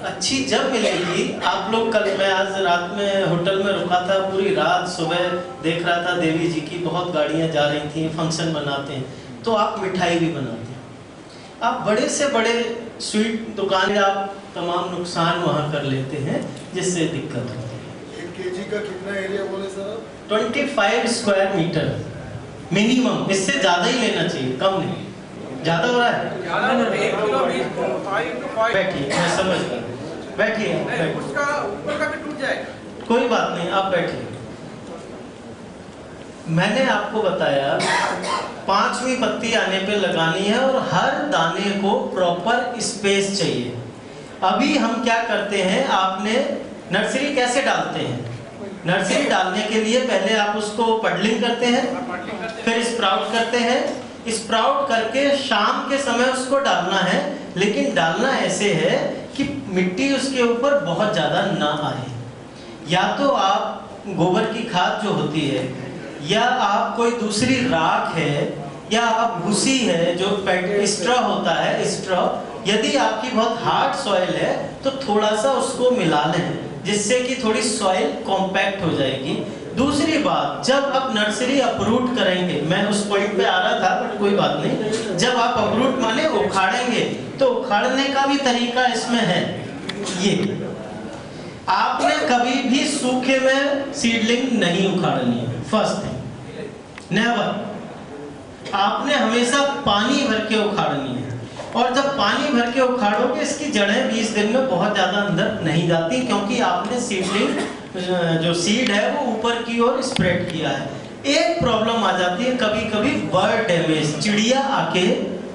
अच्छी जब मिलेगी, आप लोग कल, मैं आज रात में होटल में रुका था, पूरी रात सुबह देख रहा था देवी जी की बहुत गाड़ियाँ जा रही थी, फंक्शन मनाते हैं, तो आप मिठाई भी बनाते हैं, आप बड़े से बड़े स्वीट दुकानें आप तमाम नुकसान वहाँ कर लेते हैं, जिससे दिक्कत होती है। 1 kg का कितना एरिया बोले सर? 25 स्क्वायर मीटर मिनिमम, इससे ज़्यादा ही लेना चाहिए, कम नहीं। ज़्यादा हो रहा है? बैठिए, मैं समझ गया, बैठिए, उसका ऊपर का भी टूट जाएगा। कोई बात नहीं, आप बैठिए। मैंने आपको बताया 5वीं पत्ती आने पे लगानी है और हर दाने को प्रॉपर स्पेस चाहिए। अभी हम क्या करते हैं, आपने नर्सरी कैसे डालते हैं, नर्सरी डालने के लिए पहले आप उसको पडलिंग करते हैं, फिर स्प्राउट करते हैं, स्प्राउट करके शाम के समय उसको डालना है। लेकिन डालना ऐसे है कि मिट्टी उसके ऊपर बहुत ज़्यादा ना आए। या तो आप गोबर की खाद जो होती है, या आप कोई दूसरी राख है, या आप भूसी है जो स्ट्रॉ होता है, स्ट्रॉ, यदि आपकी बहुत हार्ड सॉइल है तो थोड़ा सा उसको मिला लें, जिससे कि थोड़ी सॉइल कॉम्पैक्ट हो जाएगी। दूसरी बात, जब आप नर्सरी अपरूट करेंगे, मैं उस पॉइंट पे आ रहा था बट कोई बात नहीं, जब आप अपरूट माने उखाड़ेंगे, तो उखाड़ने का भी तरीका इसमें है। ये आपने कभी भी सूखे में सीडलिंग नहीं उखाड़नी है, फर्स्ट थिंग, नेवर। आपने हमेशा पानी भर के उखाड़नी है, और जब पानी भर के उखाड़ोगे इसकी जड़ें 20 दिन में बहुत ज़्यादा अंदर नहीं जाती, क्योंकि आपने सीडलिंग जो सीड है वो ऊपर की ओर स्प्रेड किया है। एक प्रॉब्लम आ जाती है कभी कभी, बर्ड डैमेज, चिड़िया आके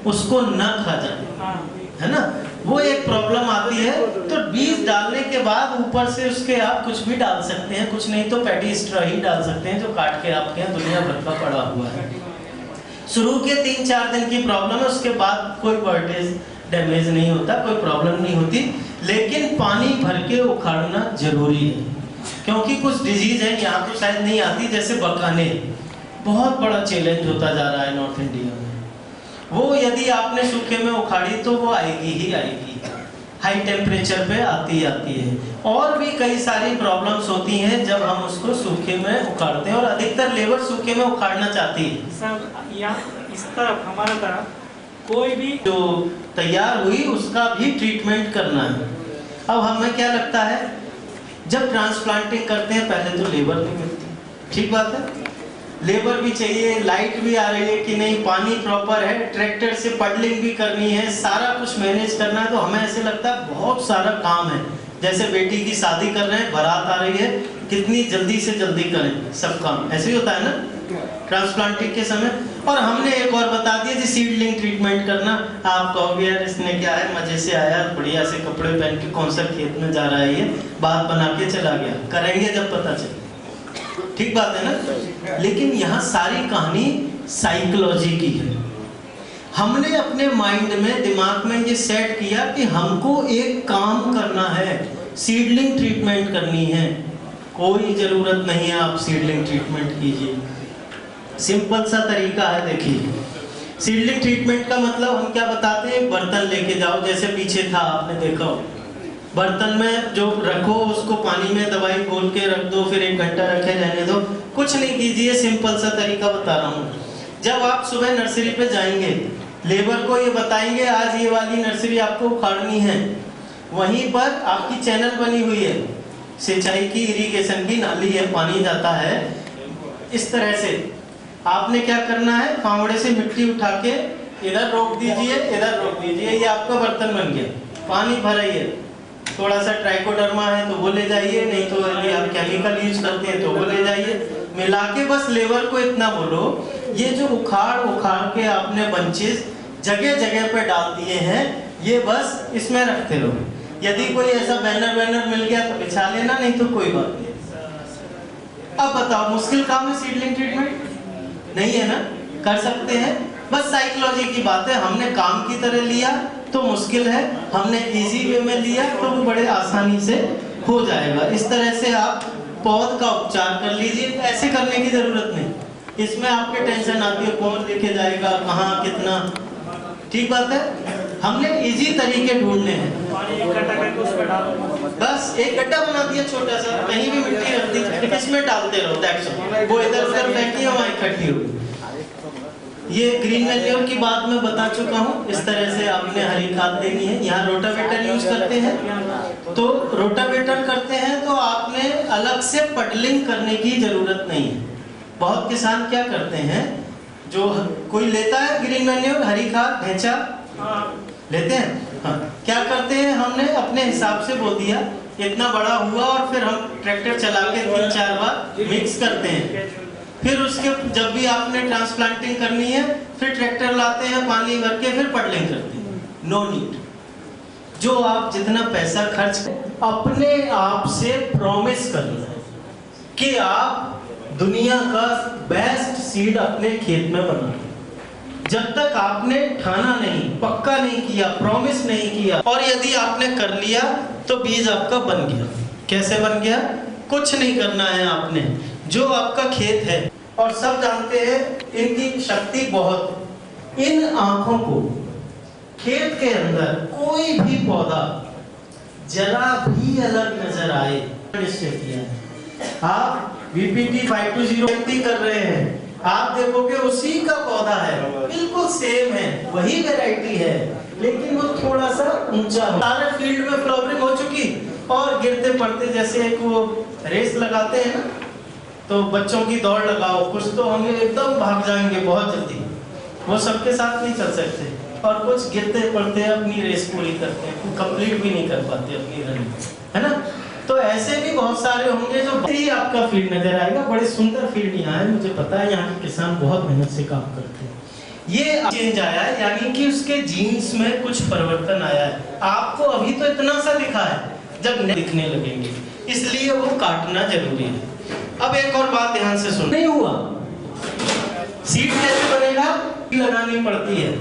उसको न खा जाए, है ना, वो एक प्रॉब्लम आती है। तो बीज डालने के बाद ऊपर से उसके आप कुछ भी डाल सकते हैं, कुछ नहीं तो पैडी स्ट्रॉ ही डाल सकते हैं जो काट के आपके यहाँ दुनिया भर का पड़ा हुआ है। शुरू के 3-4 दिन की प्रॉब्लम है, उसके बाद कोई बर्डेज डैमेज नहीं होता, कोई प्रॉब्लम नहीं होती। लेकिन पानी भर के उखाड़ना जरूरी है, क्योंकि कुछ डिजीज है यहाँ तो शायद नहीं आती, जैसे बकाने, बहुत बड़ा चैलेंज होता जा रहा है नॉर्थ इंडिया में। वो यदि आपने सूखे में उखाड़ी तो वो आएगी ही आएगी, हाई टेम्परेचर पे आती है। और भी कई सारी प्रॉब्लम्स होती हैं जब हम उसको सूखे में उखाड़ते हैं, और अधिकतर लेबर सूखे में उखाड़ना चाहती है। सर यहाँ इस तरफ हमारा तरफ कोई भी जो तैयार हुई उसका भी ट्रीटमेंट करना है। अब हमें क्या लगता है, जब ट्रांसप्लांटिंग करते हैं पहले तो लेबर नहीं मिलती, ठीक बात है, लेबर भी चाहिए, लाइट भी आ रही है कि नहीं, पानी प्रॉपर है, ट्रैक्टर से पडलिंग भी करनी है, सारा कुछ मैनेज करना है। तो हमें ऐसे लगता है बहुत सारा काम है, जैसे बेटी की शादी कर रहे हैं, बारात आ रही है, कितनी जल्दी से जल्दी करें सब काम, ऐसे ही होता है ना ट्रांसप्लांटिंग के समय। और हमने एक और बता दिया जी सीडलिंग ट्रीटमेंट करना। आप कहोगे यार इसने क्या है, मजे से आया बढ़िया से कपड़े पहन के कौन सा खेत में जा रहा है, ये बात बना के चला गया। करेंगे जब पता चले, ठीक बात है ना। लेकिन यहाँ सारी कहानी साइकोलॉजी की है। हमने अपने माइंड में, दिमाग में ये सेट किया कि हमको एक काम करना है, सीडलिंग ट्रीटमेंट करनी है। कोई जरूरत नहीं है आप सीडलिंग ट्रीटमेंट कीजिए, सिंपल सा तरीका है। देखिए सीडलिंग ट्रीटमेंट का मतलब हम क्या बताते हैं, बर्तन लेके जाओ, जैसे पीछे था आपने देखा, बर्तन में जो रखो उसको पानी में दवाई घोल के रख दो, फिर 1 घंटा रखे रहने दो। कुछ नहीं कीजिए, सिंपल सा तरीका बता रहा हूँ। जब आप सुबह नर्सरी पे जाएंगे, लेबर को ये बताएंगे आज ये वाली नर्सरी आपको उखाड़नी है, वहीं पर आपकी चैनल बनी हुई है, सिंचाई की, इरिगेशन की नाली है, पानी जाता है। इस तरह से आपने क्या करना है, फावड़े से मिट्टी उठा के इधर रोक दीजिए, इधर रोक दीजिए, ये आपका बर्तन बन गया। पानी भराइए, थोड़ा सा ट्राइकोडर्मा है तो वो ले जाइए, नहीं तो यदि आप केमिकल यूज करते हैं तो वो ले जाइए। मिला के बस लेबर को इतना बोलो, ये जो उखाड़ के आपने बंचेस जगह जगह पे डाल दिए हैं, ये बस इसमें रखते रहो। यदि कोई ऐसा बैनर मिल गया तो बिछा लेना, नहीं तो कोई बात नहीं। अब बताओ मुश्किल काम है सीडलिंग ट्रीटमेंट? नहीं है ना, कर सकते हैं। बस साइकोलॉजी की बात है, हमने काम की तरह लिया तो मुश्किल है, हमने इजी वे में लिया तो वो बड़े आसानी से हो जाएगा। इस तरह से आप पौध का उपचार कर लीजिए। ऐसे करने की जरूरत नहीं, इसमें आपके टेंशन आती है कौन लेके जाएगा, कहाँ, कितना। ठीक बात है, हमने इजी तरीके ढूंढने हैं। बस एक गड्ढा बना दिया छोटा सा, कहीं भी मिट्टी रख दी, इसमें डालते रहो, दैट्स ऑल। वो इधर उधर फेंकी है, वहाँ इकट्ठी होगी। ये ग्रीन मैन्योर की बात मैं बता चुका हूँ। इस तरह से आपने हरी खाद देनी है। यहाँ रोटावेटर यूज करते हैं, तो रोटावेटर करते हैं तो आपने अलग से पडलिंग करने की जरूरत नहीं है। बहुत किसान क्या करते हैं, जो कोई लेता है ग्रीन मैन्योर, हरी खाद, ढेंचा लेते हैं, हाँ, क्या करते हैं, हमने अपने हिसाब से बो दिया, इतना बड़ा हुआ और फिर हम ट्रैक्टर चला के 3-4 बार मिक्स करते हैं। फिर उसके जब भी आपने ट्रांसप्लांटिंग करनी है, फिर ट्रैक्टर लाते हैं, पानी भर के फिर पडलिंग करते हैं। No need. जो आप जितना पैसा खर्च अपने आप से प्रॉमिस करना है कि आप दुनिया का बेस्ट सीड अपने खेत में बनाना। जब तक आपने ठाना नहीं, पक्का नहीं किया, प्रॉमिस नहीं किया, और यदि आपने कर लिया तो बीज आपका बन गया। कैसे बन गया? कुछ नहीं करना है आपने, जो आपका खेत है, और सब जानते हैं इनकी शक्ति बहुत। इन आंखों को खेत के अंदर कोई भी पौधा जरा भी अलग नजर आए, निश्चय किया है। आप VPT 520 कर रहे हैं, आप देखोगे उसी का पौधा है, बिल्कुल सेम है, वही वैरायटी है, लेकिन वो थोड़ा सा ऊंचा है। सारे फील्ड में फ्लावरिंग हो चुकी, और गिरते पड़ते जैसे एक वो रेस लगाते हैं ना, तो बच्चों की दौड़ लगाओ, कुछ तो होंगे एकदम भाग जाएंगे बहुत जल्दी, वो सबके साथ नहीं चल सकते, और कुछ गिरते पड़ते अपनी रेस पूरी करते हैं, कंप्लीट भी नहीं कर पाते अपनी रनिंग, है ना। तो ऐसे भी बहुत सारे होंगे जो ही आपका फील्ड नजर आएगा। बड़े सुंदर फील्ड यहाँ है, मुझे पता है, यहाँ के किसान बहुत मेहनत से काम करते हैं। ये चेंज आया है, यानी कि उसके जीन्स में कुछ परिवर्तन आया है। आपको अभी तो इतना सा दिखा है, जब दिखने लगेंगे, इसलिए वो काटना जरूरी है। अब एक और बात ध्यान से सुन, नहीं हुआ सीड कैसे बनेगा, लगानी पड़ती है।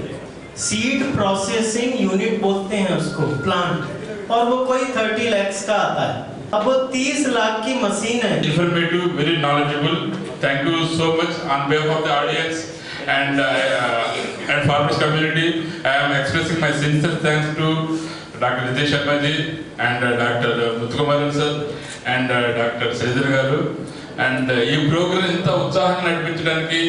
सीड प्रोसेसिंग यूनिट बोलते हैं उसको, प्लांट, और वो कोई 30 lakhs का आता है। अब वो 30 लाख की मशीन है। Informative, very knowledgeable. Thank you so much on behalf of the audience and farmers community. I am expressing my sincere thanks to Dr. Nitesh Sharma ji and Dr. Muthukumaran sir and Dr. Sridhar garu. And ఈ ప్రోగ్రామ్ ఇంత ఉత్సాహంగా నడిపించడానికి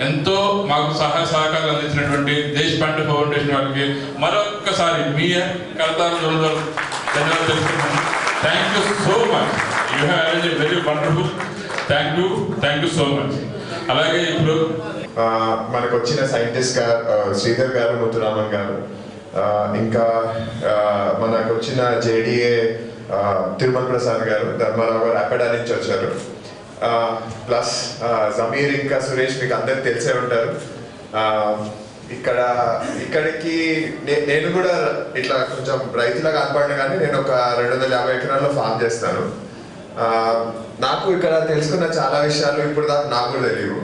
ఎంతో మాకు సహాయ సహకారాలు అందించినటువంటి దేశ్ పంట ఫౌండేషన్ వారికి మరొక్కసారి మీ కర్తాను ధన్యవాదాలు తెలుపుతున్నాను. Thank you so much, you have arranged very wonderful. Thank you so much. అలాగే ఇప్పుడు మనకు వచ్చిన సైంటిస్ట్ గారు శ్రీధర్ గారు, ముత్తురామన్ గారు, ఇంకా మనకు వచ్చిన JDA తిరుమల ప్రసాద్ గారు, ధర్మారావు గారు అపెడా నుంచి వచ్చారు, ప్లస్ జమీర్ ఇంకా సురేష్ మీకు అందరికి తెలిసే ఉంటారు. ఇక్కడికి నేను కూడా ఇట్లా కొంచెం రైతులా కనపడిన కానీ నేను ఒక 250 ఎకరాల్లో ఫామ్ చేస్తాను. నాకు ఇక్కడ తెలుసుకున్న చాలా విషయాలు ఇప్పుడు దాకా నాకు కూడా తెలియవు.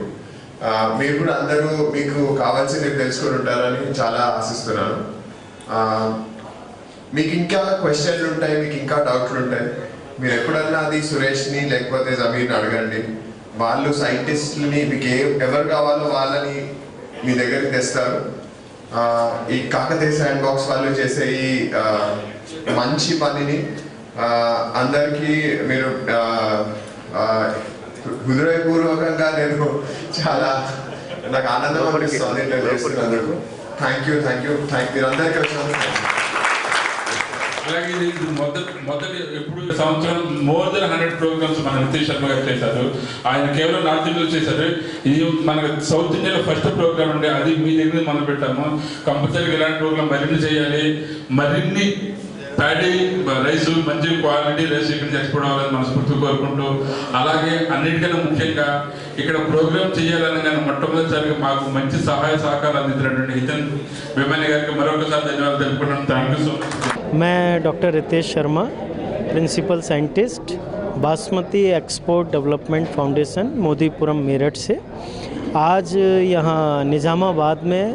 మీరు కూడా అందరూ మీకు కావాల్సింది తెలుసుకుని ఉంటారని చాలా ఆశిస్తున్నాను. మీకు ఇంకా క్వశ్చన్లు ఉంటాయి, మీకు ఇంకా డౌట్లు ఉంటాయి, మీరు ఎప్పుడన్నా అది సురేష్ని లేకపోతే జమీర్ని అడగండి. వాళ్ళు సైంటిస్టులని మీకు ఎవరు కావాలో వాళ్ళని మీ దగ్గరికి తెస్తారు. ఈ కాకతీయ శాండ్ బాక్స్ వాళ్ళు చేసే ఈ మంచి పనిని అందరికీ మీరు హృదయపూర్వకంగా నేను చాలా నాకు ఆనందం అనిపిస్తుంది చేస్తున్నందుకు. థ్యాంక్ యూ మీరందరికీ వచ్చినందుకు. అలాగే ఇది మొదటి ఎప్పుడు సంవత్సరం మోర్ దెన్ 100 ప్రోగ్రామ్స్ మన నితీష్ శర్మ గారు చేశారు. ఆయన కేవలం నార్త్ ఇండియాలో చేశారు. ఇది మన సౌత్ ఇండియాలో ఫస్ట్ ప్రోగ్రామ్ అండి. అది మీ దగ్గర మొదలు పెట్టాము. కంపల్సరీగా ఇలాంటి ప్రోగ్రామ్ మరిన్ని చేయాలి. మరిన్ని ప్యాడీ రైస్ మంచి క్వాలిటీ రైస్ ఇక్కడ ఎక్స్పోర్ట్ అవ్వాలని మనస్ఫూర్తిగా కోరుకుంటూ, అలాగే అన్నిటికన్నా ముఖ్యంగా ఇక్కడ ప్రోగ్రామ్ చేయాలని కానీ మొట్టమొదటిసారిగా మాకు మంచి సహాయ సహకారాలు అందించినటువంటి హితన్ విమాని గారికి మరొకసారి ధన్యవాదాలు తెలుపుకున్నాను. Thank you so much. मैं doctor Ritesh Sharma, principal scientist, basmati export development foundation, Modipuram Meerut से आज यहाँ निज़ामाबाद में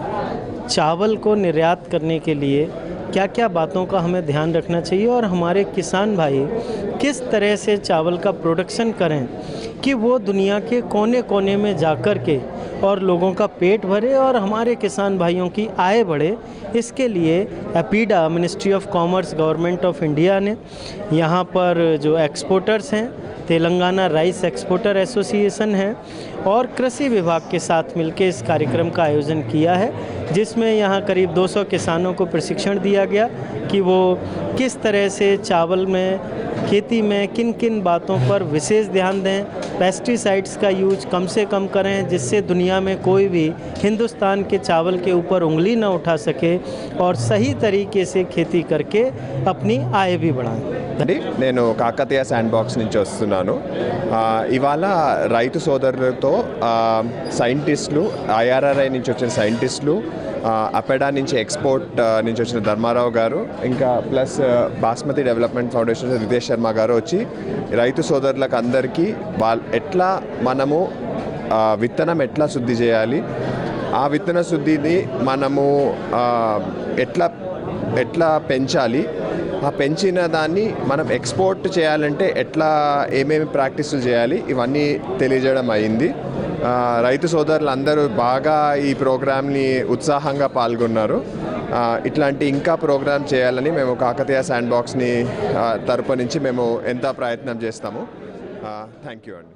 चावल को निर्यात करने के लिए क्या क्या बातों का हमें ध्यान रखना चाहिए और हमारे किसान भाई किस तरह से चावल का प्रोडक्शन करें कि वो दुनिया के कोने कोने में जाकर के और लोगों का पेट भरे और हमारे किसान भाइयों की आय बढ़े, इसके लिए APEDA ministry of commerce government of India ने यहाँ पर जो एक्सपोर्टर्स हैं, तेलंगाना राइस एक्सपोर्टर एसोसिएशन है और कृषि विभाग के साथ मिलकर इस कार्यक्रम का आयोजन किया है, जिसमें यहाँ करीब 200 किसानों को प्रशिक्षण दिया गया कि वो किस तरह से चावल में खेती में किन किन बातों पर विशेष ध्यान दें, पेस्टिसाइड्स का यूज कम से कम करें जिससे दुनिया में कोई भी हिंदुस्तान के चावल के ऊपर उंगली न उठा सके और सही तरीके से खेती करके अपनी आय भी बढ़ाएं। అండి నేను కాకతీయ శాండ్ బాక్స్ నుంచి వస్తున్నాను. ఇవాళ రైతు సోదరులతో సైంటిస్టులు, ఐఆర్ఆర్ఐ నుంచి వచ్చిన సైంటిస్టులు, అపెడా నుంచి ఎక్స్పోర్ట్ నుంచి వచ్చిన ధర్మారావు గారు, ఇంకా plus basmati development foundation Ritesh Sharma గారు వచ్చి రైతు సోదరులకు అందరికీ ఎట్లా మనము విత్తనం ఎట్లా శుద్ధి చేయాలి, ఆ విత్తన శుద్ధిని మనము ఎట్లా పెంచాలి, ఆ పెంచిన దాన్ని మనం ఎక్స్పోర్ట్ చేయాలంటే ఎట్లా ఏమేమి ప్రాక్టీసులు చేయాలి, ఇవన్నీ తెలియజేయడం అయింది. రైతు సోదరులు అందరూ బాగా ఈ ప్రోగ్రామ్ని ఉత్సాహంగా పాల్గొన్నారు. ఇట్లాంటి ఇంకా ప్రోగ్రామ్ చేయాలని మేము కాకతీయ శాండ్ బాక్స్ని తరపు నుంచి మేము ఎంత ప్రయత్నం చేస్తాము. థ్యాంక్ యూ అండి.